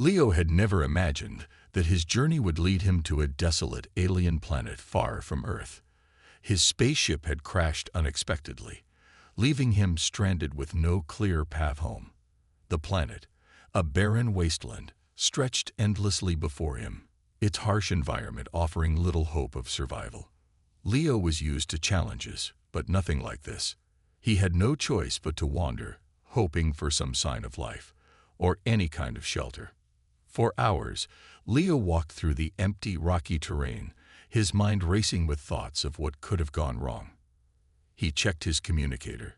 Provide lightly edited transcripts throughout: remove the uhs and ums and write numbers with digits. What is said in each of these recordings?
Leo had never imagined that his journey would lead him to a desolate alien planet far from Earth. His spaceship had crashed unexpectedly, leaving him stranded with no clear path home. The planet, a barren wasteland, stretched endlessly before him, its harsh environment offering little hope of survival. Leo was used to challenges, but nothing like this. He had no choice but to wander, hoping for some sign of life, or any kind of shelter. For hours, Leo walked through the empty, rocky terrain, his mind racing with thoughts of what could have gone wrong. He checked his communicator,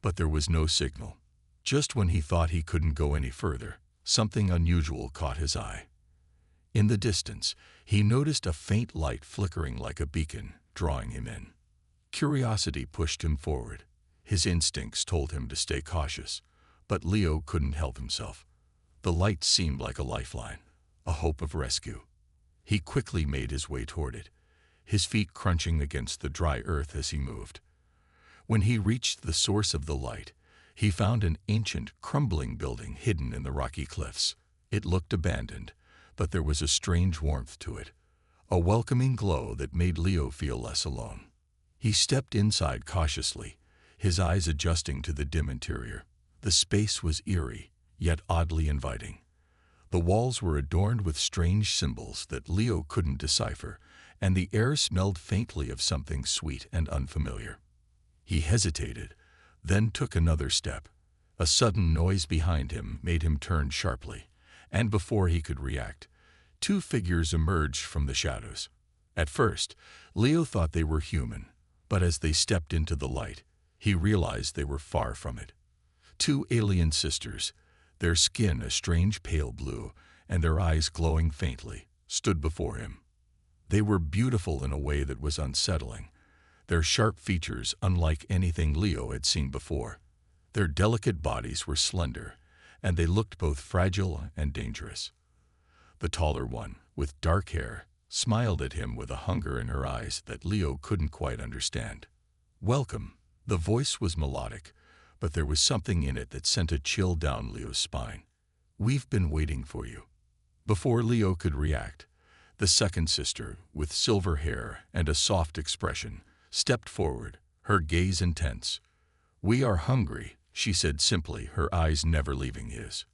but there was no signal. Just when he thought he couldn't go any further, something unusual caught his eye. In the distance, he noticed a faint light flickering like a beacon, drawing him in. Curiosity pushed him forward. His instincts told him to stay cautious, but Leo couldn't help himself. The light seemed like a lifeline, a hope of rescue. He quickly made his way toward it, his feet crunching against the dry earth as he moved. When he reached the source of the light, he found an ancient, crumbling building hidden in the rocky cliffs. It looked abandoned, but there was a strange warmth to it, a welcoming glow that made Leo feel less alone. He stepped inside cautiously, his eyes adjusting to the dim interior. The space was eerie, yet oddly inviting. The walls were adorned with strange symbols that Leo couldn't decipher, and the air smelled faintly of something sweet and unfamiliar. He hesitated, then took another step. A sudden noise behind him made him turn sharply, and before he could react, two figures emerged from the shadows. At first, Leo thought they were human, but as they stepped into the light, he realized they were far from it. Two alien sisters, their skin a strange pale blue and their eyes glowing faintly, stood before him. They were beautiful in a way that was unsettling, their sharp features unlike anything Leo had seen before. Their delicate bodies were slender, and they looked both fragile and dangerous. The taller one, with dark hair, smiled at him with a hunger in her eyes that Leo couldn't quite understand. "Welcome." The voice was melodic, but there was something in it that sent a chill down Leo's spine. "We've been waiting for you." Before Leo could react, the second sister, with silver hair and a soft expression, stepped forward, her gaze intense. "We are hungry," she said simply, her eyes never leaving his.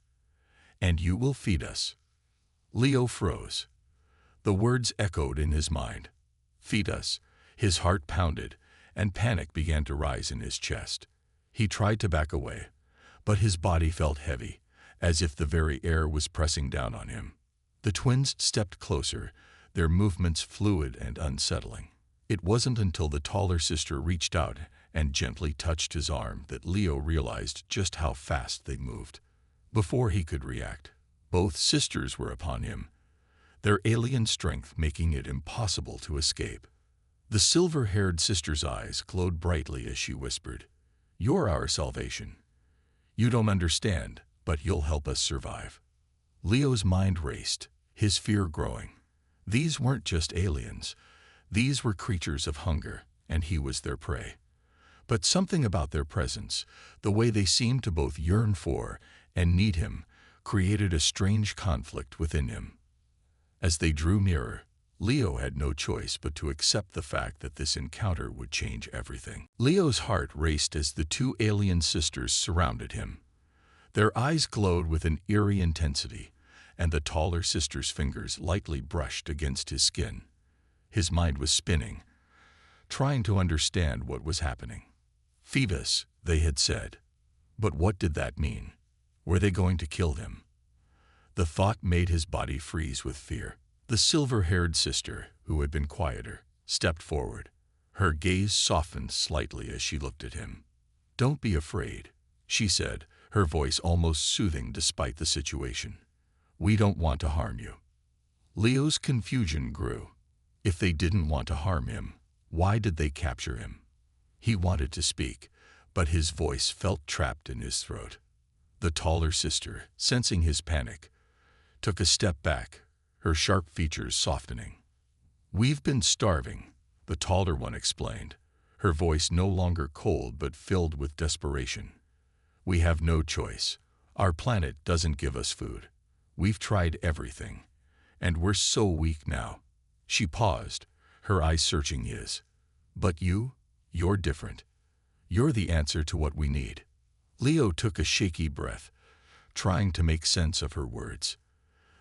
"And you will feed us." Leo froze. The words echoed in his mind. Feed us. His heart pounded, and panic began to rise in his chest. He tried to back away, but his body felt heavy, as if the very air was pressing down on him. The twins stepped closer, their movements fluid and unsettling. It wasn't until the taller sister reached out and gently touched his arm that Leo realized just how fast they moved. Before he could react, both sisters were upon him, their alien strength making it impossible to escape. The silver-haired sister's eyes glowed brightly as she whispered, "You're our salvation. You don't understand, but you'll help us survive." Leo's mind raced, his fear growing. These weren't just aliens. These were creatures of hunger, and he was their prey. But something about their presence, the way they seemed to both yearn for and need him, created a strange conflict within him. As they drew nearer, Leo had no choice but to accept the fact that this encounter would change everything. Leo's heart raced as the two alien sisters surrounded him. Their eyes glowed with an eerie intensity, and the taller sister's fingers lightly brushed against his skin. His mind was spinning, trying to understand what was happening. "Feed us," they had said. But what did that mean? Were they going to kill him? The thought made his body freeze with fear. The silver-haired sister, who had been quieter, stepped forward. Her gaze softened slightly as she looked at him. "Don't be afraid," she said, her voice almost soothing despite the situation. "We don't want to harm you." Leo's confusion grew. If they didn't want to harm him, why did they capture him? He wanted to speak, but his voice felt trapped in his throat. The taller sister, sensing his panic, took a step back, her sharp features softening. "We've been starving," the taller one explained, her voice no longer cold but filled with desperation. "We have no choice. Our planet doesn't give us food. We've tried everything, and we're so weak now." She paused, her eyes searching his. "But you're different. You're the answer to what we need." Leo took a shaky breath, trying to make sense of her words.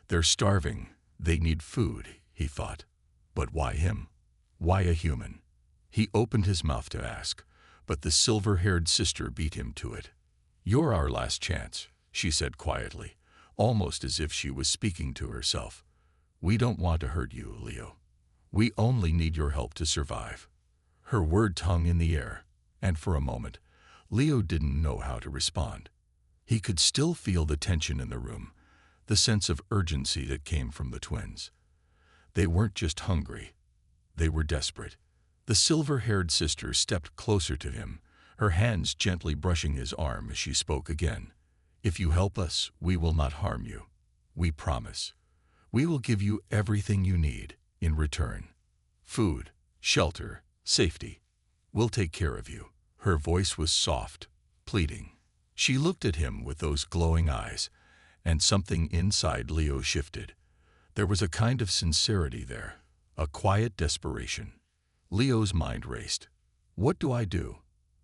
"They're starving. They need food," he thought. But why him? Why a human? He opened his mouth to ask, but the silver-haired sister beat him to it. "You're our last chance," she said quietly, almost as if she was speaking to herself. "We don't want to hurt you, Leo. We only need your help to survive." Her words hung in the air, and for a moment, Leo didn't know how to respond. He could still feel the tension in the room, the sense of urgency that came from the twins. They weren't just hungry, they were desperate. The silver-haired sister stepped closer to him, her hands gently brushing his arm as she spoke again. "If you help us, we will not harm you. We promise. We will give you everything you need in return. Food, shelter, safety. We'll take care of you." Her voice was soft, pleading. She looked at him with those glowing eyes, and something inside Leo shifted. There was a kind of sincerity there, a quiet desperation. Leo's mind raced. What do I do?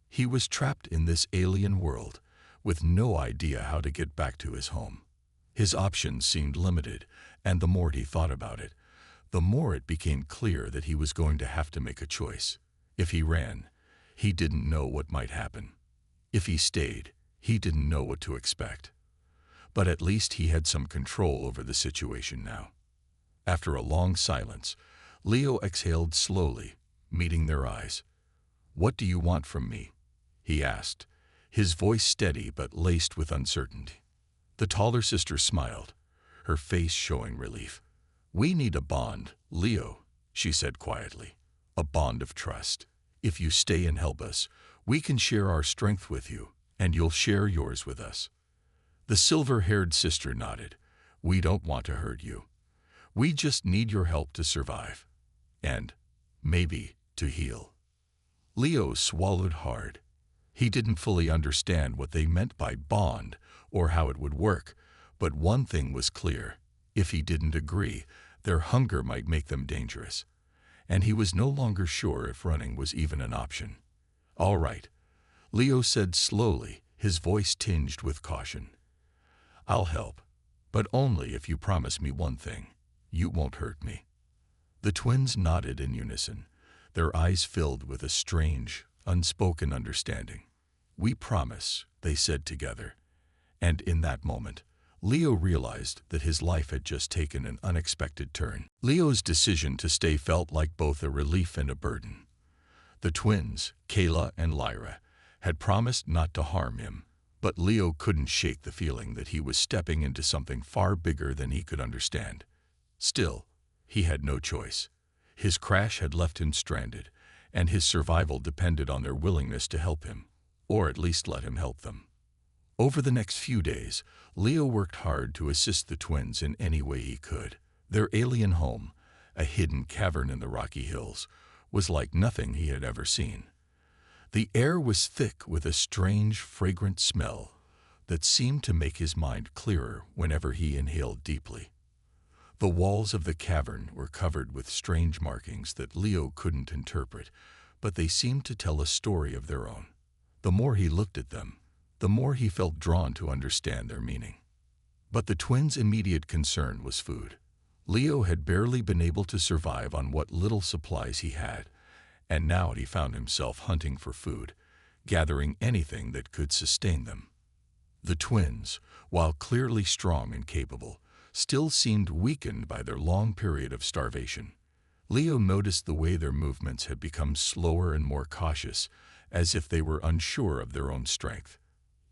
He was trapped in this alien world, with no idea how to get back to his home. His options seemed limited, and the more he thought about it, the more it became clear that he was going to have to make a choice. If he ran, he didn't know what might happen. If he stayed, he didn't know what to expect. But at least he had some control over the situation now. After a long silence, Leo exhaled slowly, meeting their eyes. "What do you want from me?" he asked, his voice steady but laced with uncertainty. The taller sister smiled, her face showing relief. "We need a bond, Leo," she said quietly. "A bond of trust. If you stay and help us, we can share our strength with you, and you'll share yours with us." The silver-haired sister nodded. "We don't want to hurt you. We just need your help to survive. And, maybe, to heal." Leo swallowed hard. He didn't fully understand what they meant by bond or how it would work, but one thing was clear. If he didn't agree, their hunger might make them dangerous. And he was no longer sure if running was even an option. "All right," Leo said slowly, his voice tinged with caution. "I'll help, but only if you promise me one thing. You won't hurt me." The twins nodded in unison, their eyes filled with a strange, unspoken understanding. "We promise," they said together. And in that moment, Leo realized that his life had just taken an unexpected turn. Leo's decision to stay felt like both a relief and a burden. The twins, Kayla and Lyra, had promised not to harm him, but Leo couldn't shake the feeling that he was stepping into something far bigger than he could understand. Still, he had no choice. His crash had left him stranded, and his survival depended on their willingness to help him, or at least let him help them. Over the next few days, Leo worked hard to assist the twins in any way he could. Their alien home, a hidden cavern in the Rocky Hills, was like nothing he had ever seen. The air was thick with a strange, fragrant smell that seemed to make his mind clearer whenever he inhaled deeply. The walls of the cavern were covered with strange markings that Leo couldn't interpret, but they seemed to tell a story of their own. The more he looked at them, the more he felt drawn to understand their meaning. But the twins' immediate concern was food. Leo had barely been able to survive on what little supplies he had, and now he found himself hunting for food, gathering anything that could sustain them. The twins, while clearly strong and capable, still seemed weakened by their long period of starvation. Leo noticed the way their movements had become slower and more cautious, as if they were unsure of their own strength.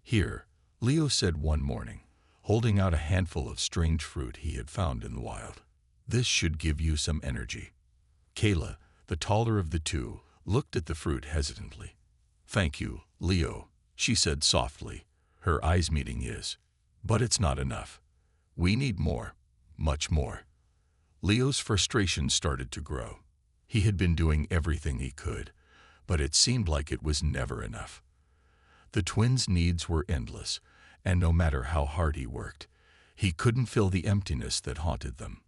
"Here," Leo said one morning, holding out a handful of strange fruit he had found in the wild. "This should give you some energy." Kayla, the taller of the two, looked at the fruit hesitantly. "Thank you, Leo," she said softly, her eyes meeting his. "But it's not enough. We need more, much more." Leo's frustration started to grow. He had been doing everything he could, but it seemed like it was never enough. The twins' needs were endless, and no matter how hard he worked, He couldn't fill the emptiness that haunted them.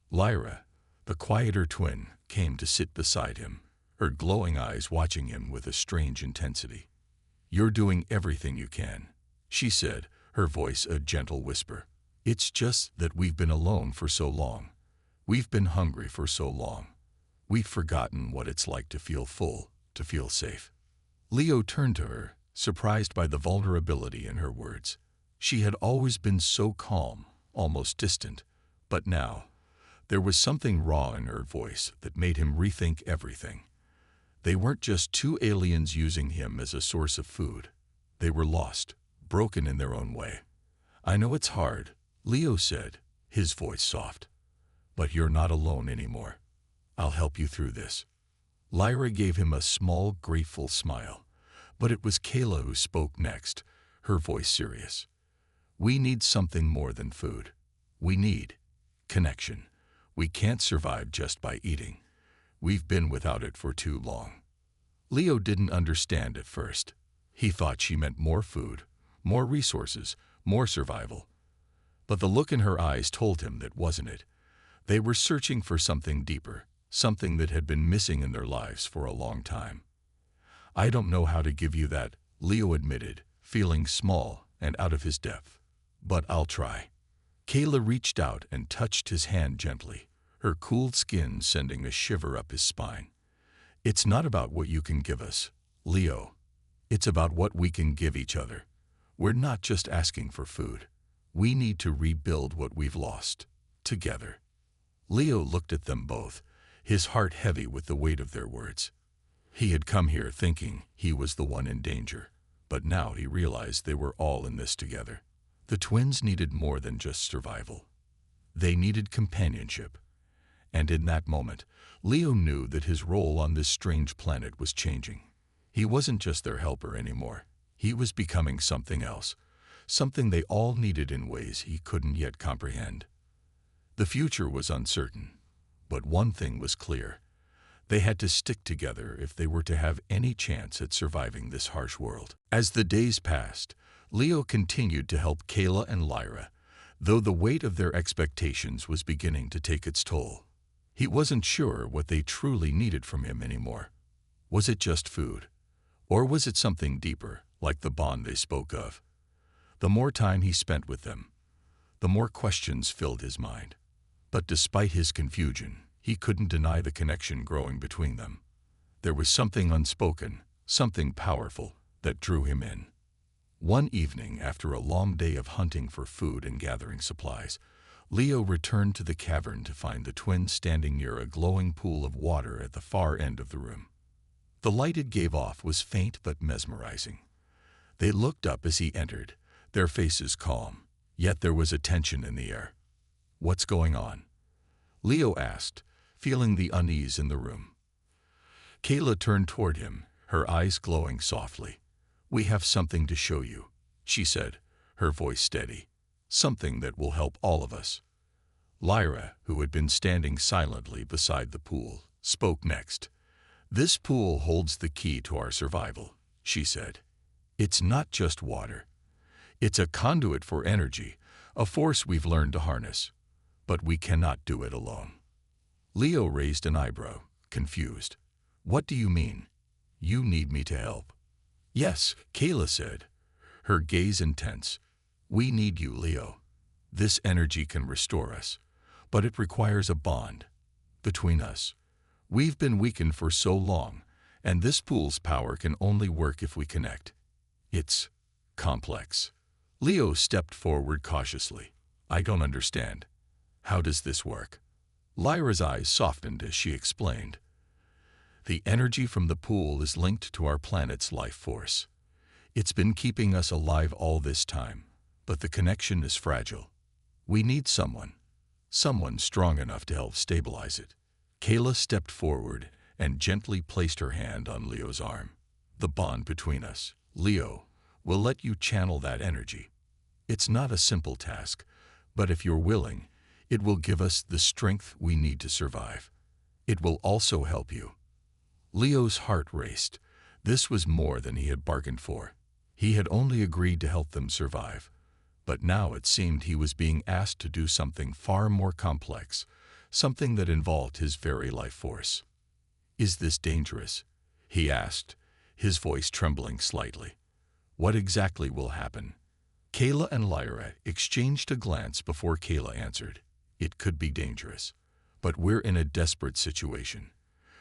Lyra, the quieter twin, came to sit beside him, her glowing eyes watching him with a strange intensity. "You're doing everything you can," she said, her voice a gentle whisper. "It's just that we've been alone for so long. We've been hungry for so long. We've forgotten what it's like to feel full, to feel safe." Leo turned to her, surprised by the vulnerability in her words. She had always been so calm, almost distant, but now, there was something raw in her voice that made him rethink everything. They weren't just two aliens using him as a source of food. They were lost, broken in their own way. "I know it's hard," Leo said, his voice soft. "But you're not alone anymore. I'll help you through this." Lyra gave him a small, grateful smile, but it was Kayla who spoke next, her voice serious. "We need something more than food. We need connection. We can't survive just by eating. We've been without it for too long." Leo didn't understand at first. He thought she meant more food, more resources, more survival. But the look in her eyes told him that wasn't it. They were searching for something deeper, something that had been missing in their lives for a long time. "I don't know how to give you that," Leo admitted, feeling small and out of his depth. "But I'll try." Kayla reached out and touched his hand gently, her cool skin sending a shiver up his spine. "It's not about what you can give us, Leo. It's about what we can give each other. We're not just asking for food. We need to rebuild what we've lost, together." Leo looked at them both, his heart heavy with the weight of their words. He had come here thinking he was the one in danger, but now he realized they were all in this together. The twins needed more than just survival. They needed companionship. And in that moment, Leo knew that his role on this strange planet was changing. He wasn't just their helper anymore. He was becoming something else, something they all needed in ways he couldn't yet comprehend. The future was uncertain, but one thing was clear. They had to stick together if they were to have any chance at surviving this harsh world. As the days passed, Leo continued to help Kayla and Lyra, though the weight of their expectations was beginning to take its toll. He wasn't sure what they truly needed from him anymore. Was it just food? Or was it something deeper, like the bond they spoke of? The more time he spent with them, the more questions filled his mind. But despite his confusion, he couldn't deny the connection growing between them. There was something unspoken, something powerful, that drew him in. One evening, after a long day of hunting for food and gathering supplies, Leo returned to the cavern to find the twins standing near a glowing pool of water at the far end of the room. The light it gave off was faint but mesmerizing. They looked up as he entered, their faces calm, yet there was a tension in the air. "What's going on?" Leo asked, feeling the unease in the room. Kayla turned toward him, her eyes glowing softly. "We have something to show you," she said, her voice steady. "Something that will help all of us." Lyra, who had been standing silently beside the pool, spoke next. "This pool holds the key to our survival," she said. "It's not just water. It's a conduit for energy, a force we've learned to harness. But we cannot do it alone." Leo raised an eyebrow, confused. "What do you mean? You need me to help?" "Yes," Kayla said, her gaze intense. "We need you, Leo. This energy can restore us, but it requires a bond between us. We've been weakened for so long, and this pool's power can only work if we connect. It's complex." Leo stepped forward cautiously. "I don't understand. How does this work?" Lyra's eyes softened as she explained. "The energy from the pool is linked to our planet's life force. It's been keeping us alive all this time, but the connection is fragile. We need someone strong enough to help stabilize it." Kayla stepped forward and gently placed her hand on Leo's arm. "The bond between us, Leo, will let you channel that energy. It's not a simple task, but if you're willing, it will give us the strength we need to survive. It will also help you." Leo's heart raced. This was more than he had bargained for. He had only agreed to help them survive. But now it seemed he was being asked to do something far more complex, something that involved his very life force. "Is this dangerous?" he asked, his voice trembling slightly. "What exactly will happen?" Kayla and Lyra exchanged a glance before Kayla answered. "It could be dangerous, but we're in a desperate situation.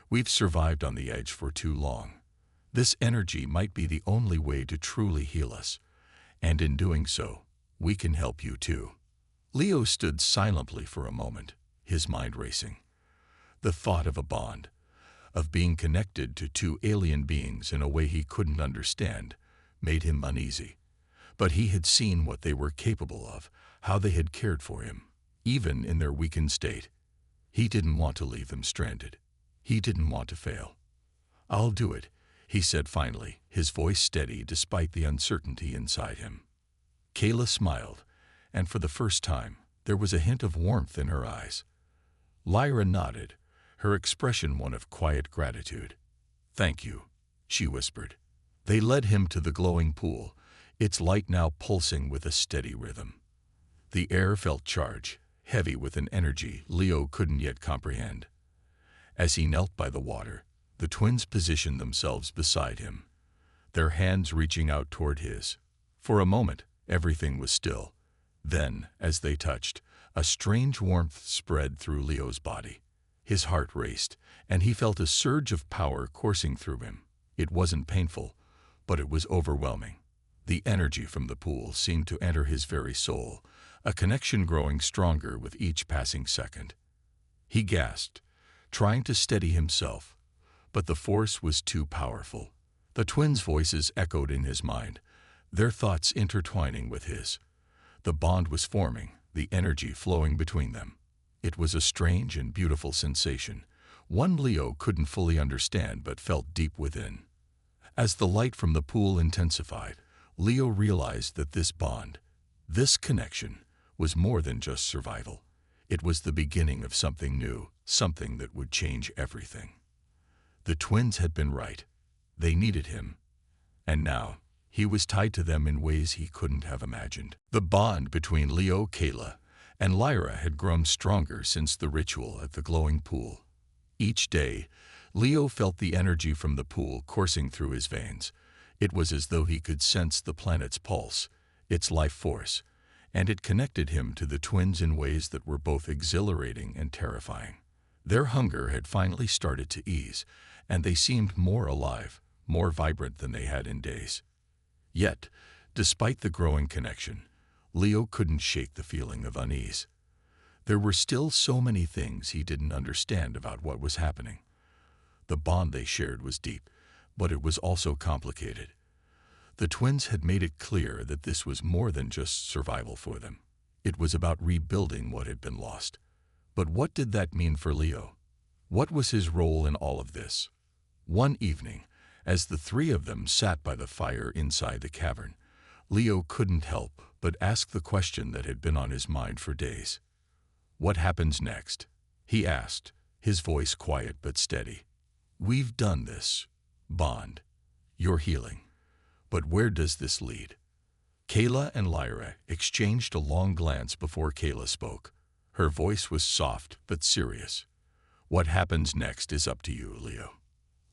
We've survived on the edge for too long. This energy might be the only way to truly heal us, and in doing so, we can help you too." Leo stood silently for a moment, his mind racing. The thought of a bond, of being connected to two alien beings in a way he couldn't understand, made him uneasy. But he had seen what they were capable of, how they had cared for him, even in their weakened state. He didn't want to leave them stranded. He didn't want to fail. "I'll do it," he said finally, his voice steady despite the uncertainty inside him. Kayla smiled, and for the first time, there was a hint of warmth in her eyes. Lyra nodded, her expression one of quiet gratitude. "Thank you," she whispered. They led him to the glowing pool, its light now pulsing with a steady rhythm. The air felt charged, heavy with an energy Leo couldn't yet comprehend. As he knelt by the water, the twins positioned themselves beside him, their hands reaching out toward his. For a moment, everything was still. Then, as they touched, a strange warmth spread through Leo's body. His heart raced, and he felt a surge of power coursing through him. It wasn't painful, but it was overwhelming. The energy from the pool seemed to enter his very soul, a connection growing stronger with each passing second. He gasped, trying to steady himself, but the force was too powerful. The twins' voices echoed in his mind, their thoughts intertwining with his. The bond was forming, the energy flowing between them. It was a strange and beautiful sensation, one Leo couldn't fully understand but felt deep within. As the light from the pool intensified, Leo realized that this bond, this connection, was more than just survival. It was the beginning of something new, something that would change everything. The twins had been right. They needed him. And now, he was tied to them in ways he couldn't have imagined. The bond between Leo, Kayla, and Lyra had grown stronger since the ritual at the glowing pool. Each day, Leo felt the energy from the pool coursing through his veins. It was as though he could sense the planet's pulse, its life force, and it connected him to the twins in ways that were both exhilarating and terrifying. Their hunger had finally started to ease, and they seemed more alive, more vibrant than they had in days. Yet, despite the growing connection, Leo couldn't shake the feeling of unease. There were still so many things he didn't understand about what was happening. The bond they shared was deep, but it was also complicated. The twins had made it clear that this was more than just survival for them. It was about rebuilding what had been lost. But what did that mean for Leo? What was his role in all of this? One evening, as the three of them sat by the fire inside the cavern, Leo couldn't help but ask the question that had been on his mind for days. "What happens next?" he asked, his voice quiet but steady. "We've done this. Bond. You're healing. But where does this lead?" Kayla and Lyra exchanged a long glance before Kayla spoke. Her voice was soft but serious. "What happens next is up to you, Leo."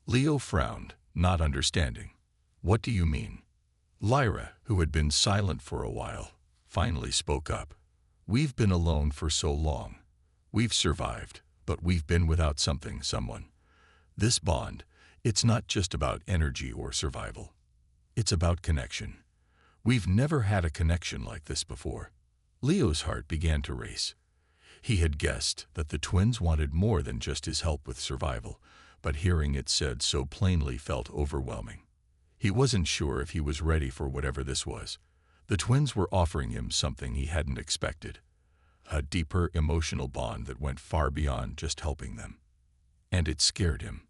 Leo frowned, not understanding. "What do you mean?" Lyra, who had been silent for a while, finally spoke up. "We've been alone for so long. We've survived, but we've been without something, someone. This bond, it's not just about energy or survival. It's about connection. We've never had a connection like this before." Leo's heart began to race. He had guessed that the twins wanted more than just his help with survival, but hearing it said so plainly felt overwhelming. He wasn't sure if he was ready for whatever this was. The twins were offering him something he hadn't expected, a deeper emotional bond that went far beyond just helping them. And it scared him.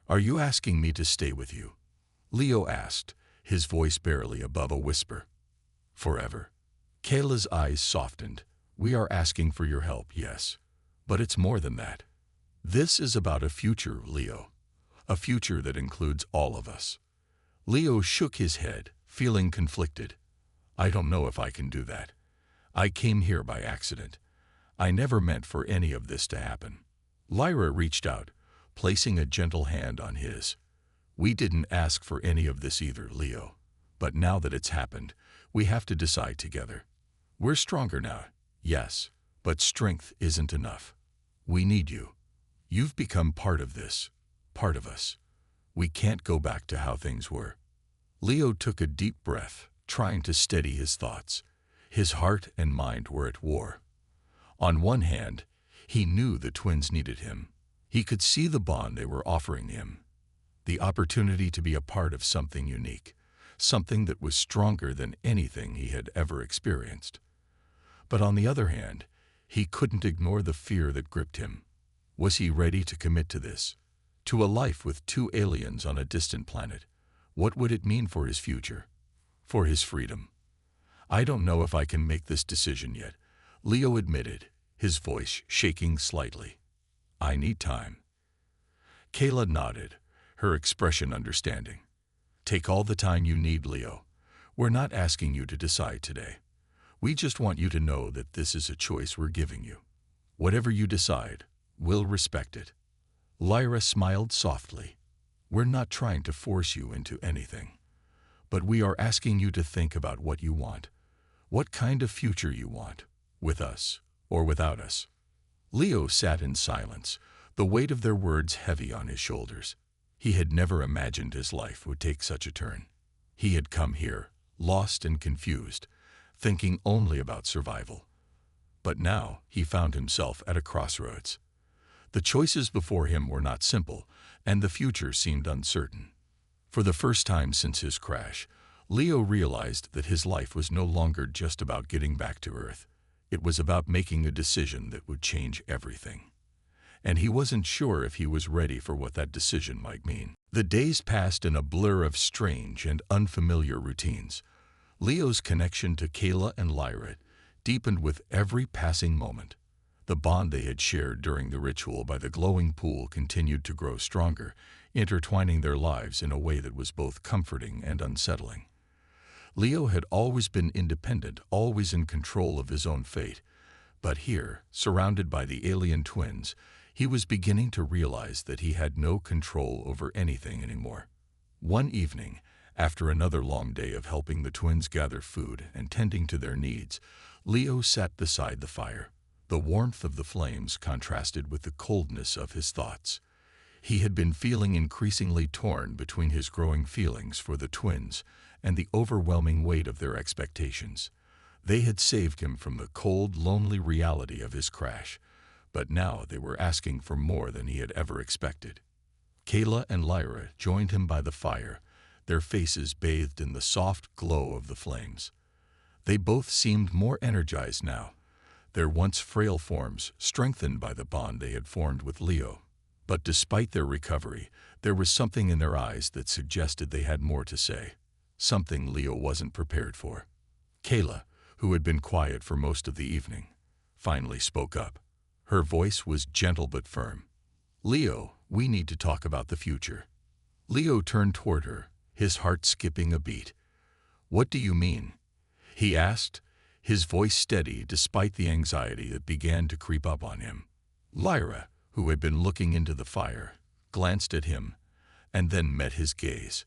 "Are you asking me to stay with you?" Leo asked, his voice barely above a whisper. "Forever." Kayla's eyes softened. "We are asking for your help, yes. But it's more than that. This is about a future, Leo. A future that includes all of us." Leo shook his head, feeling conflicted. "I don't know if I can do that. I came here by accident. I never meant for any of this to happen." Lyra reached out, placing a gentle hand on his. "We didn't ask for any of this either, Leo. But now that it's happened, we have to decide together. We're stronger now, yes, but strength isn't enough. We need you. You've become part of this, part of us. We can't go back to how things were." Leo took a deep breath, trying to steady his thoughts. His heart and mind were at war. On one hand, he knew the twins needed him. He could see the bond they were offering him, the opportunity to be a part of something unique, something that was stronger than anything he had ever experienced. But on the other hand, he couldn't ignore the fear that gripped him. Was he ready to commit to this? To a life with two aliens on a distant planet? What would it mean for his future? For his freedom? "I don't know if I can make this decision yet," Leo admitted, his voice shaking slightly. "I need time." Kayla nodded, her expression understanding. "Take all the time you need, Leo. We're not asking you to decide today. We just want you to know that this is a choice we're giving you. Whatever you decide, we'll respect it." Lyra smiled softly. "We're not trying to force you into anything, but we are asking you to think about what you want, what kind of future you want, with us or without us." Leo sat in silence, the weight of their words heavy on his shoulders. He had never imagined his life would take such a turn. He had come here, lost and confused, thinking only about survival. But now he found himself at a crossroads. The choices before him were not simple, and the future seemed uncertain. For the first time since his crash, Leo realized that his life was no longer just about getting back to Earth. It was about making a decision that would change everything. And he wasn't sure if he was ready for what that decision might mean. The days passed in a blur of strange and unfamiliar routines. Leo's connection to Kayla and Lyra deepened with every passing moment. The bond they had shared during the ritual by the glowing pool continued to grow stronger, intertwining their lives in a way that was both comforting and unsettling. Leo had always been independent, always in control of his own fate. But here, surrounded by the alien twins, he was beginning to realize that he had no control over anything anymore. One evening, after another long day of helping the twins gather food and tending to their needs, Leo sat beside the fire. The warmth of the flames contrasted with the coldness of his thoughts. He had been feeling increasingly torn between his growing feelings for the twins and the overwhelming weight of their expectations. They had saved him from the cold, lonely reality of his crash, but now they were asking for more than he had ever expected. Kayla and Lyra joined him by the fire, their faces bathed in the soft glow of the flames. They both seemed more energized now, their once frail forms strengthened by the bond they had formed with Leo. But despite their recovery, there was something in their eyes that suggested they had more to say, something Leo wasn't prepared for. Kayla, who had been quiet for most of the evening, finally spoke up. Her voice was gentle but firm. "Leo, we need to talk about the future." Leo turned toward her, his heart skipping a beat. "What do you mean?" he asked, his voice steady despite the anxiety that began to creep up on him. Lyra, who had been looking into the fire, glanced at him and then met his gaze.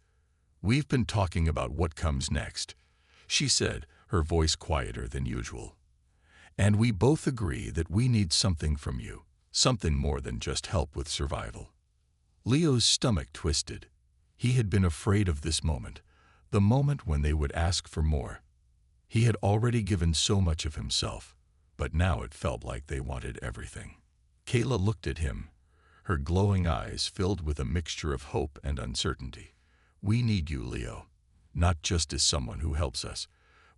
"We've been talking about what comes next," she said, her voice quieter than usual. "And we both agree that we need something from you, something more than just help with survival." Leo's stomach twisted. He had been afraid of this moment, the moment when they would ask for more. He had already given so much of himself, but now it felt like they wanted everything. Kayla looked at him, her glowing eyes filled with a mixture of hope and uncertainty. "We need you, Leo, not just as someone who helps us.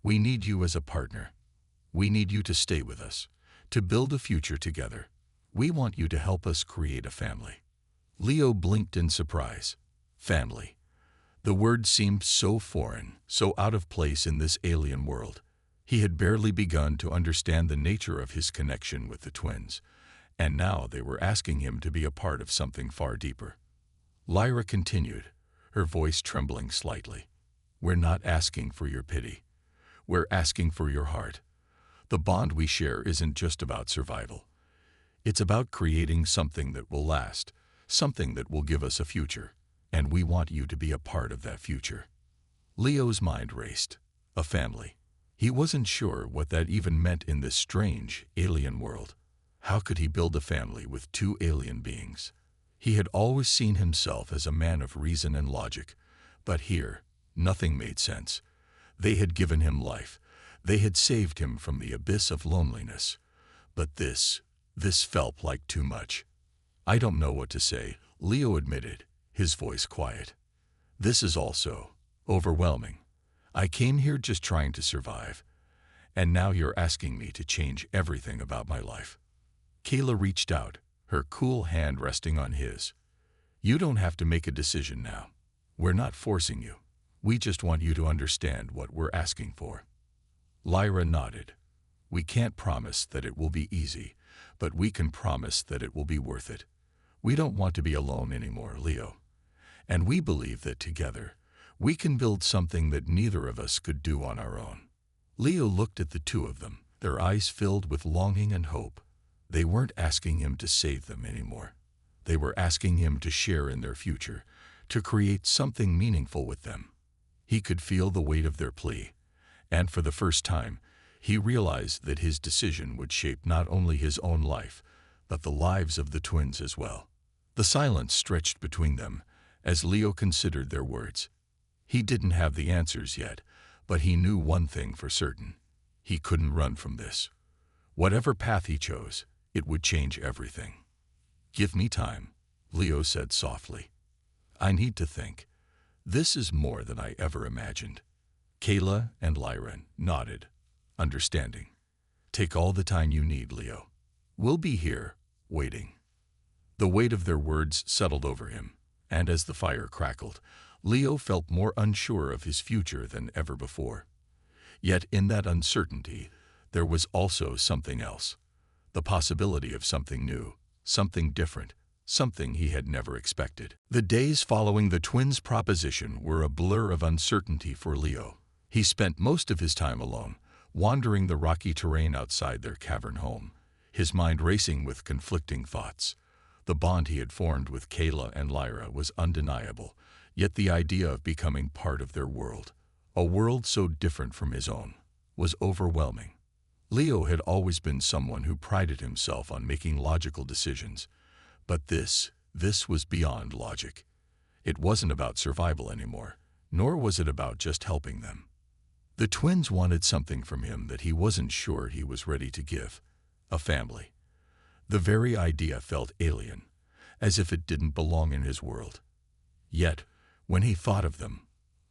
We need you as a partner. We need you to stay with us, to build a future together. We want you to help us create a family." Leo blinked in surprise. Family. The word seemed so foreign, so out of place in this alien world. He had barely begun to understand the nature of his connection with the twins, and now they were asking him to be a part of something far deeper. Lyra continued, her voice trembling slightly. "We're not asking for your pity. We're asking for your heart. The bond we share isn't just about survival. It's about creating something that will last, something that will give us a future, and we want you to be a part of that future." Leo's mind raced. A family. He wasn't sure what that even meant in this strange, alien world. How could he build a family with two alien beings? He had always seen himself as a man of reason and logic, but here, nothing made sense. They had given him life. They had saved him from the abyss of loneliness. But this felt like too much. "I don't know what to say," Leo admitted, his voice quiet. "This is also overwhelming. I came here just trying to survive, and now you're asking me to change everything about my life." Kayla reached out, her cool hand resting on his. "You don't have to make a decision now. We're not forcing you. We just want you to understand what we're asking for." Lyra nodded. "We can't promise that it will be easy, but we can promise that it will be worth it. We don't want to be alone anymore, Leo. And we believe that together, we can build something that neither of us could do on our own." Leo looked at the two of them, their eyes filled with longing and hope. They weren't asking him to save them anymore. They were asking him to share in their future, to create something meaningful with them. He could feel the weight of their plea, and for the first time, he realized that his decision would shape not only his own life, but the lives of the twins as well. The silence stretched between them as Leo considered their words. He didn't have the answers yet, but he knew one thing for certain. He couldn't run from this. Whatever path he chose, it would change everything. "Give me time," Leo said softly. "I need to think. This is more than I ever imagined." Kayla and Lyra nodded, understanding. "Take all the time you need, Leo. We'll be here, waiting." The weight of their words settled over him, and as the fire crackled, Leo felt more unsure of his future than ever before. Yet in that uncertainty, there was also something else. The possibility of something new, something different, something he had never expected. The days following the twins' proposition were a blur of uncertainty for Leo. He spent most of his time alone, wandering the rocky terrain outside their cavern home, his mind racing with conflicting thoughts. The bond he had formed with Kayla and Lyra was undeniable, yet the idea of becoming part of their world, a world so different from his own, was overwhelming. Leo had always been someone who prided himself on making logical decisions, but this was beyond logic. It wasn't about survival anymore, nor was it about just helping them. The twins wanted something from him that he wasn't sure he was ready to give: a family. The very idea felt alien, as if it didn't belong in his world. Yet, when he thought of them,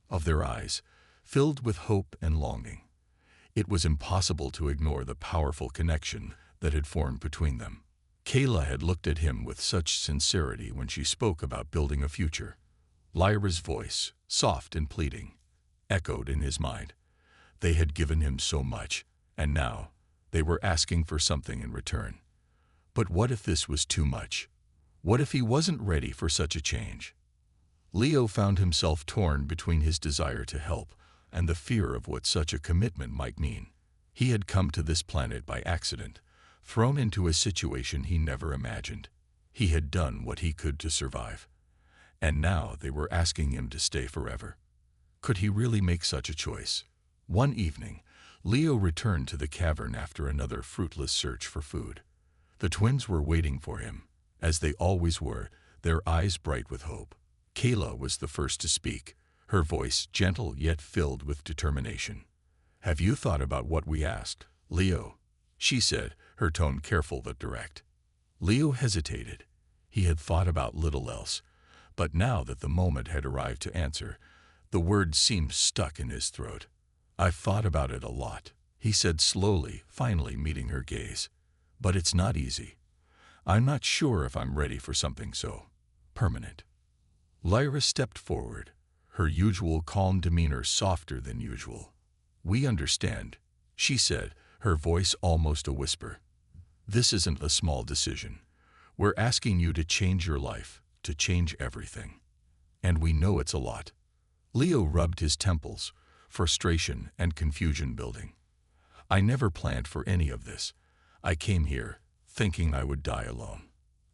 of their eyes, filled with hope and longing, it was impossible to ignore the powerful connection that had formed between them. Kayla had looked at him with such sincerity when she spoke about building a future. Lyra's voice, soft and pleading, echoed in his mind. They had given him so much, and now they were asking for something in return. But what if this was too much? What if he wasn't ready for such a change? Leo found himself torn between his desire to help and the fear of what such a commitment might mean. He had come to this planet by accident, thrown into a situation he never imagined. He had done what he could to survive. And now they were asking him to stay forever. Could he really make such a choice? One evening, Leo returned to the cavern after another fruitless search for food. The twins were waiting for him, as they always were, their eyes bright with hope. Kayla was the first to speak, her voice gentle yet filled with determination. "Have you thought about what we asked, Leo?" she said, her tone careful but direct. Leo hesitated. He had thought about little else, but now that the moment had arrived to answer, the words seemed stuck in his throat. "I've thought about it a lot," he said slowly, finally meeting her gaze. "But it's not easy. I'm not sure if I'm ready for something so permanent." Lyra stepped forward, her usual calm demeanor softer than usual. "We understand," she said, her voice almost a whisper. "This isn't a small decision. We're asking you to change your life, to change everything. And we know it's a lot." Leo rubbed his temples, frustration and confusion building. I never planned for any of this. I came here thinking I would die alone.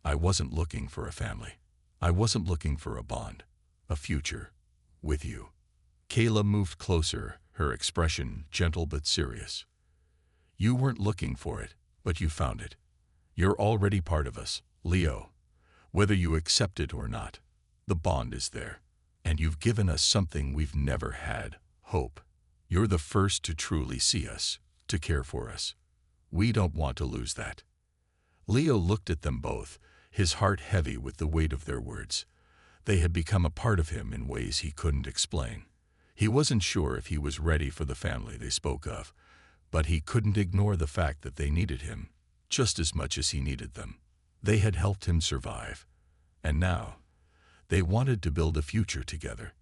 I wasn't looking for a family. I wasn't looking for a bond, a future, with you." Kayla moved closer, her expression gentle but serious. "You weren't looking for it, but you found it. You're already part of us, Leo. Whether you accept it or not, the bond is there. And you've given us something we've never had, hope. You're the first to truly see us, to care for us. We don't want to lose that." Leo looked at them both, his heart heavy with the weight of their words. They had become a part of him in ways he couldn't explain. He wasn't sure if he was ready for the family they spoke of, but he couldn't ignore the fact that they needed him, just as much as he needed them. They had helped him survive, and now they wanted to build a future together.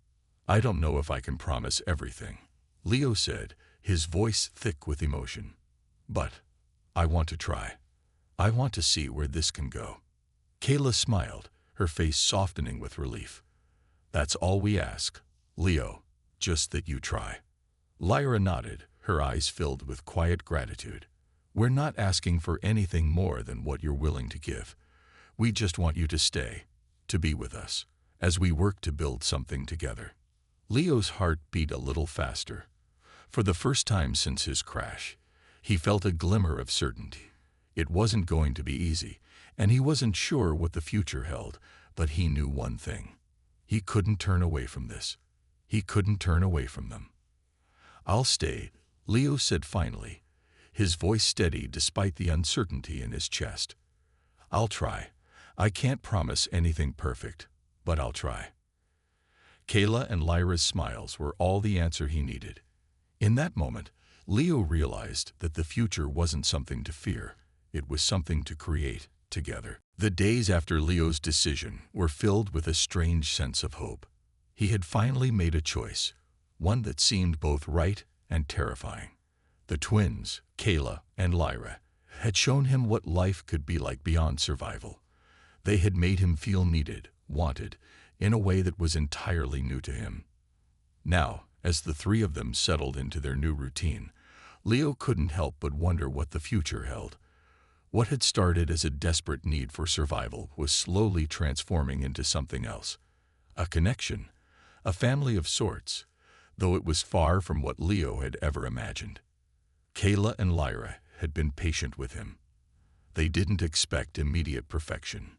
"I don't know if I can promise everything," Leo said, his voice thick with emotion. "But I want to try. I want to see where this can go." Kayla smiled, her face softening with relief. "That's all we ask, Leo, just that you try." Lyra nodded, her eyes filled with quiet gratitude. "We're not asking for anything more than what you're willing to give. We just want you to stay, to be with us, as we work to build something together." Leo's heart beat a little faster. For the first time since his crash, he felt a glimmer of certainty. It wasn't going to be easy, and he wasn't sure what the future held, but he knew one thing. He couldn't turn away from this. He couldn't turn away from them. "I'll stay," Leo said finally, his voice steady despite the uncertainty in his chest. "I'll try. I can't promise anything perfect, but I'll try." Kayla and Lyra's smiles were all the answer he needed. In that moment, Leo realized that the future wasn't something to fear. It was something to create together. The days after Leo's decision were filled with a strange sense of hope. He had finally made a choice, one that seemed both right and terrifying. The twins, Kayla and Lyra, had shown him what life could be like beyond survival. They had made him feel needed, wanted, in a way that was entirely new to him. Now, as the three of them settled into their new routine, Leo couldn't help but wonder what the future held. What had started as a desperate need for survival was slowly transforming into something else. A connection, a family of sorts, though it was far from what Leo had ever imagined. Kayla and Lyra had been patient with him. They didn't expect immediate perfection.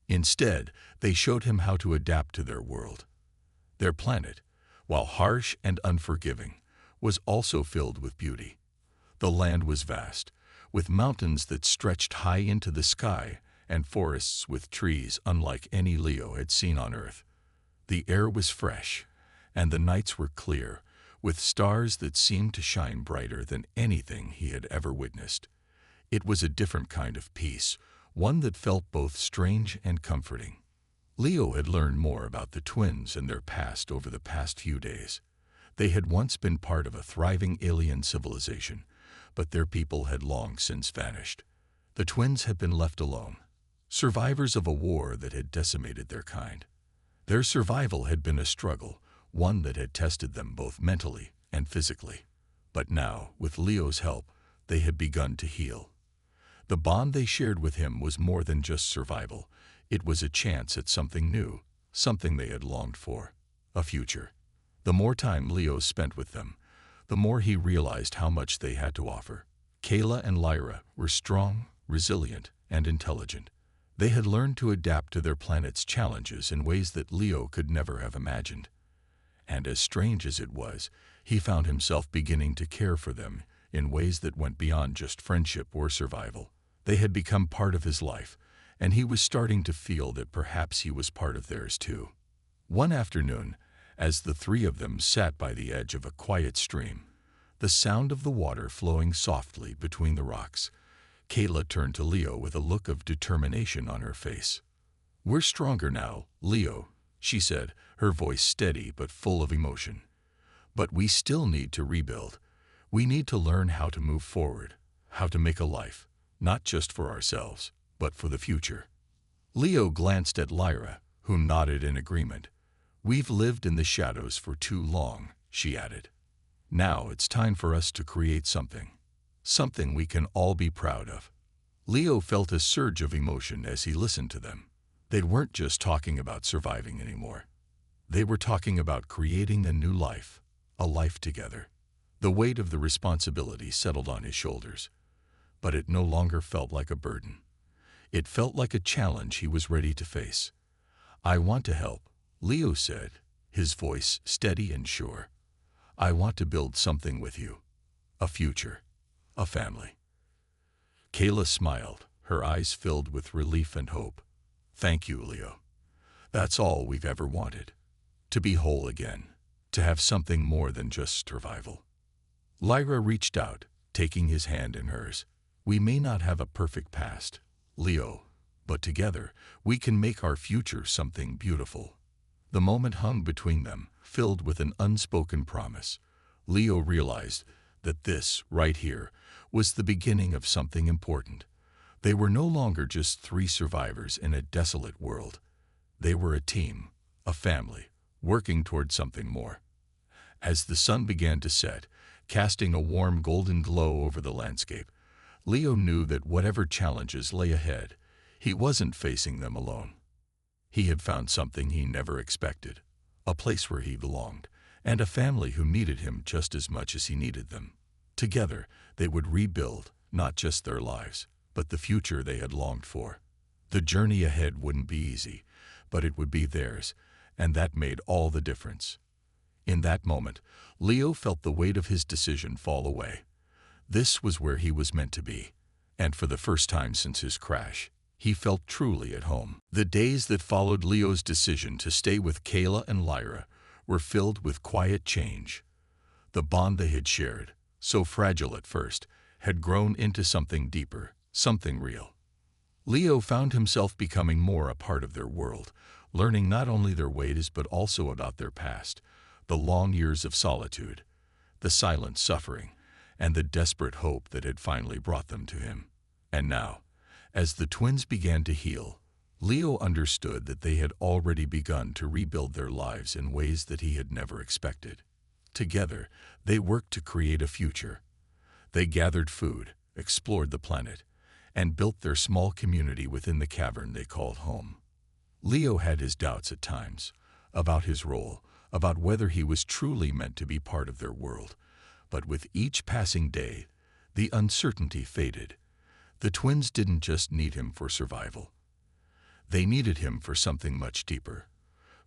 Instead, they showed him how to adapt to their world. Their planet, while harsh and unforgiving, was also filled with beauty. The land was vast, with mountains that stretched high into the sky and forests with trees unlike any Leo had seen on Earth. The air was fresh, and the nights were clear, with stars that seemed to shine brighter than anything he had ever witnessed. It was a different kind of peace, one that felt both strange and comforting. Leo had learned more about the twins and their past over the past few days. They had once been part of a thriving alien civilization, but their people had long since vanished. The twins had been left alone, survivors of a war that had decimated their kind. Their survival had been a struggle, one that had tested them both mentally and physically. But now, with Leo's help, they had begun to heal. The bond they shared with him was more than just survival. It was a chance at something new, something they had longed for, a future. The more time Leo spent with them, the more he realized how much they had to offer. Kayla and Lyra were strong, resilient, and intelligent. They had learned to adapt to their planet's challenges in ways that Leo could never have imagined. And as strange as it was, he found himself beginning to care for them in ways that went beyond just friendship or survival. They had become part of his life, and he was starting to feel that perhaps he was part of theirs too. One afternoon, as the three of them sat by the edge of a quiet stream, the sound of the water flowing softly between the rocks, Kayla turned to Leo with a look of determination on her face. "We're stronger now, Leo," she said, her voice steady but full of emotion. "But we still need to rebuild. We need to learn how to move forward, how to make a life, not just for ourselves, but for the future." Leo glanced at Lyra, who nodded in agreement. "We've lived in the shadows for too long," she added. "Now it's time for us to create something. something we can all be proud of. Leo felt a surge of emotion as he listened to them. They weren't just talking about surviving anymore. They were talking about creating a new life, a life together. The weight of the responsibility settled on his shoulders, but it no longer felt like a burden. It felt like a challenge he was ready to face. "I want to help," Leo said, his voice steady and sure. "I want to build something with you. A future. A family." Kayla smiled, her eyes filled with relief and hope. "Thank you, Leo. That's all we've ever wanted. To be whole again. To have something more than just survival." Lyra reached out, taking his hand in hers. "We may not have a perfect past, Leo, but together we can make our future something beautiful." The moment hung between them, filled with an unspoken promise. Leo realized that this, right here, was the beginning of something important. They were no longer just three survivors in a desolate world. They were a team, a family, working toward something more. As the sun began to set, casting a warm golden glow over the landscape, Leo knew that whatever challenges lay ahead, he wasn't facing them alone. He had found something he never expected, a place where he belonged, and a family who needed him just as much as he needed them. Together, they would rebuild not just their lives, but the future they had longed for. The journey ahead wouldn't be easy, but it would be theirs, and that made all the difference. In that moment, Leo felt the weight of his decision fall away. This was where he was meant to be, and for the first time since his crash, he felt truly at home. The days that followed Leo's decision to stay with Kayla and Lyra were filled with quiet change. The bond they had shared, so fragile at first, had grown into something deeper, something real. Leo found himself becoming more a part of their world, learning not only their ways but also about their past, the long years of solitude, the silent suffering, and the desperate hope that had finally brought them to him. And now, as the twins began to heal, Leo understood that they had already begun to rebuild their lives in ways that he had never expected. Together, they worked to create a future. They gathered food, explored the planet, and built their small community within the cavern they called home. Leo had his doubts at times, about his role, about whether he was truly meant to be part of their world. But with each passing day, the uncertainty faded. The twins didn't just need him for survival. They needed him for something much deeper,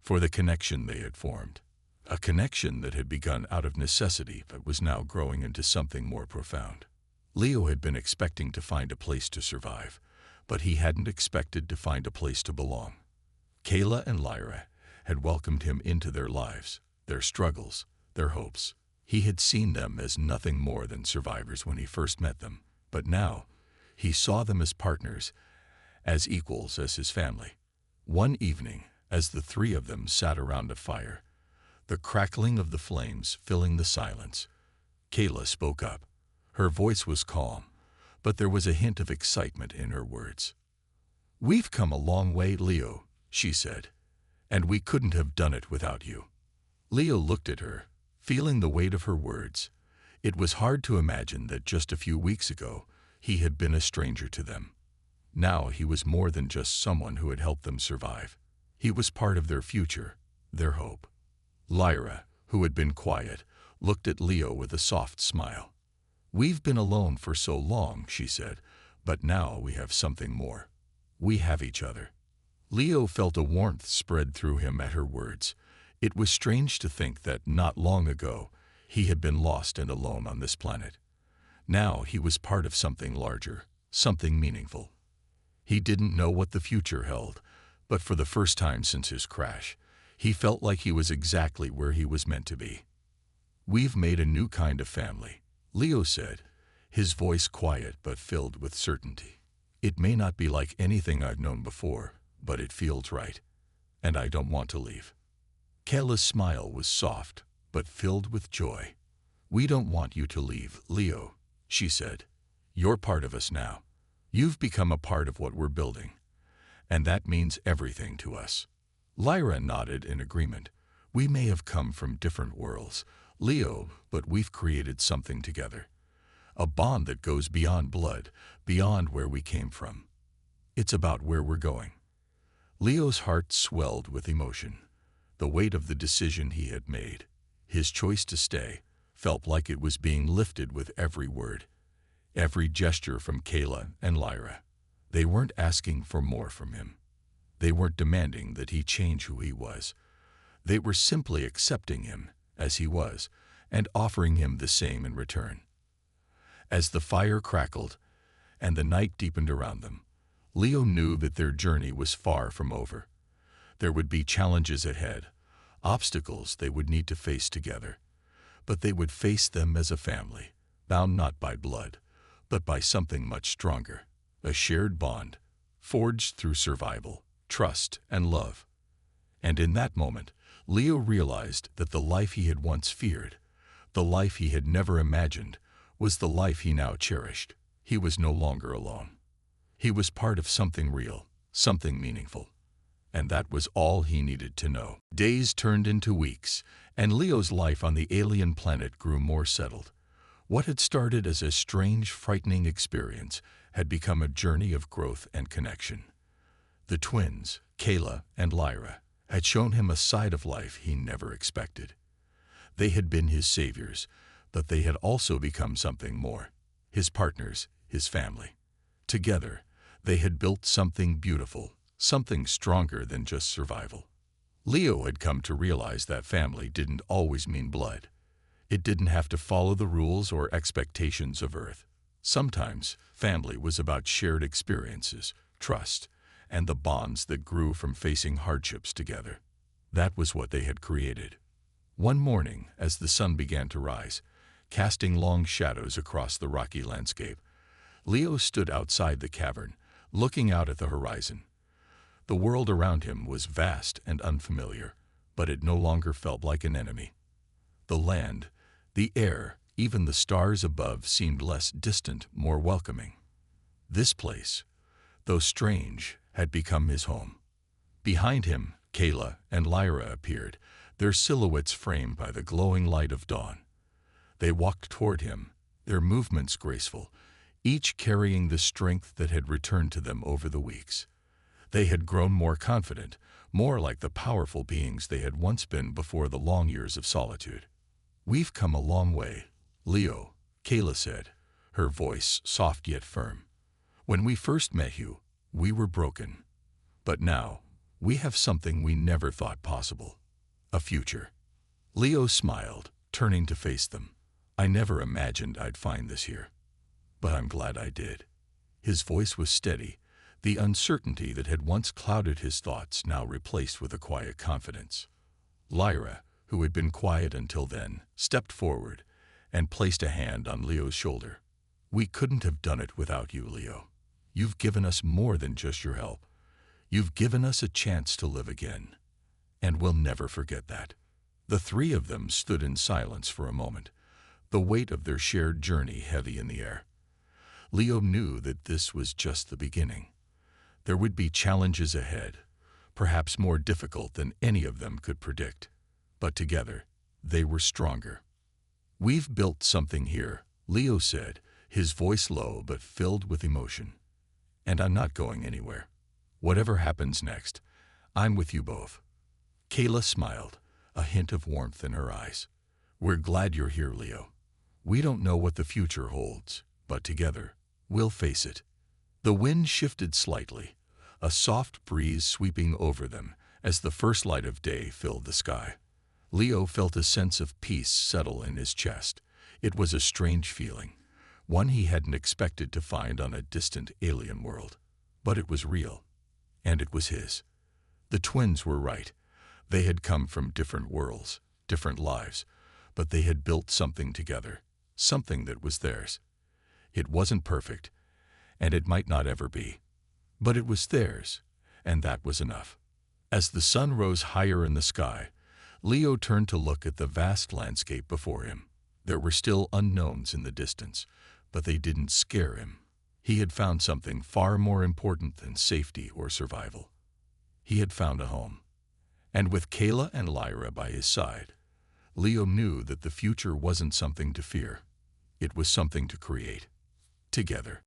for the connection they had formed. A connection that had begun out of necessity but was now growing into something more profound. Leo had been expecting to find a place to survive, but he hadn't expected to find a place to belong. Kayla and Lyra had welcomed him into their lives, their struggles, their hopes. He had seen them as nothing more than survivors when he first met them, but now he saw them as partners, as equals, as his family. One evening, as the three of them sat around a fire, the crackling of the flames filling the silence, Kayla spoke up. Her voice was calm, but there was a hint of excitement in her words. "We've come a long way, Leo," she said, "and we couldn't have done it without you." Leo looked at her, feeling the weight of her words. It was hard to imagine that just a few weeks ago he had been a stranger to them. Now he was more than just someone who had helped them survive. He was part of their future, their hope. Lyra, who had been quiet, looked at Leo with a soft smile. "We've been alone for so long," she said, "but now we have something more. We have each other." Leo felt a warmth spread through him at her words. It was strange to think that not long ago he had been lost and alone on this planet. Now he was part of something larger, something meaningful. He didn't know what the future held, but for the first time since his crash, he felt like he was exactly where he was meant to be. "We've made a new kind of family," Leo said, his voice quiet but filled with certainty. "It may not be like anything I've known before, but it feels right, and I don't want to leave." Kayla's smile was soft, but filled with joy. "We don't want you to leave, Leo," she said. "You're part of us now. You've become a part of what we're building, and that means everything to us." Lyra nodded in agreement. "We may have come from different worlds, Leo, but we've created something together. a bond that goes beyond blood, beyond where we came from. It's about where we're going. Leo's heart swelled with emotion. The weight of the decision he had made, his choice to stay, felt like it was being lifted with every word, every gesture from Kayla and Lyra. They weren't asking for more from him. They weren't demanding that he change who he was. They were simply accepting him as he was and offering him the same in return. As the fire crackled and the night deepened around them, Leo knew that their journey was far from over. There would be challenges ahead, obstacles they would need to face together, but they would face them as a family, bound not by blood, but by something much stronger, a shared bond, forged through survival, trust, and love. And in that moment, Leo realized that the life he had once feared, the life he had never imagined, was the life he now cherished. He was no longer alone. He was part of something real, something meaningful. And that was all he needed to know. Days turned into weeks, and Leo's life on the alien planet grew more settled. What had started as a strange, frightening experience had become a journey of growth and connection. The twins, Kayla and Lyra, had shown him a side of life he never expected. They had been his saviors, but they had also become something more, his partners, his family. Together, they had built something beautiful, something stronger than just survival. Leo had come to realize that family didn't always mean blood. It didn't have to follow the rules or expectations of Earth. Sometimes, family was about shared experiences, trust, and the bonds that grew from facing hardships together. That was what they had created. One morning, as the sun began to rise, casting long shadows across the rocky landscape, Leo stood outside the cavern, looking out at the horizon. The world around him was vast and unfamiliar, but it no longer felt like an enemy. The land, the air, even the stars above seemed less distant, more welcoming. This place, though strange, had become his home. Behind him, Kayla and Lyra appeared, their silhouettes framed by the glowing light of dawn. They walked toward him, their movements graceful, each carrying the strength that had returned to them over the weeks. They had grown more confident, more like the powerful beings they had once been before the long years of solitude. "We've come a long way, Leo," Kayla said, her voice soft yet firm. "When we first met you, we were broken. But now, we have something we never thought possible. A future." Leo smiled, turning to face them. "I never imagined I'd find this here. But I'm glad I did." His voice was steady, the uncertainty that had once clouded his thoughts now replaced with a quiet confidence. Lyra, who had been quiet until then, stepped forward and placed a hand on Leo's shoulder. "We couldn't have done it without you, Leo. You've given us more than just your help. You've given us a chance to live again. And we'll never forget that." The three of them stood in silence for a moment, the weight of their shared journey heavy in the air. Leo knew that this was just the beginning. There would be challenges ahead, perhaps more difficult than any of them could predict. But together, they were stronger. "We've built something here," Leo said, his voice low but filled with emotion. "And I'm not going anywhere. Whatever happens next, I'm with you both." Kayla smiled, a hint of warmth in her eyes. "We're glad you're here, Leo. We don't know what the future holds, but together, we'll face it." The wind shifted slightly, a soft breeze sweeping over them as the first light of day filled the sky. Leo felt a sense of peace settle in his chest. It was a strange feeling, one he hadn't expected to find on a distant alien world. But it was real, and it was his. The twins were right. They had come from different worlds, different lives, but they had built something together, something that was theirs. It wasn't perfect, and it might not ever be. But it was theirs, and that was enough. As the sun rose higher in the sky, Leo turned to look at the vast landscape before him. There were still unknowns in the distance, but they didn't scare him. He had found something far more important than safety or survival. He had found a home. And with Kayla and Lyra by his side, Leo knew that the future wasn't something to fear. It was something to create together.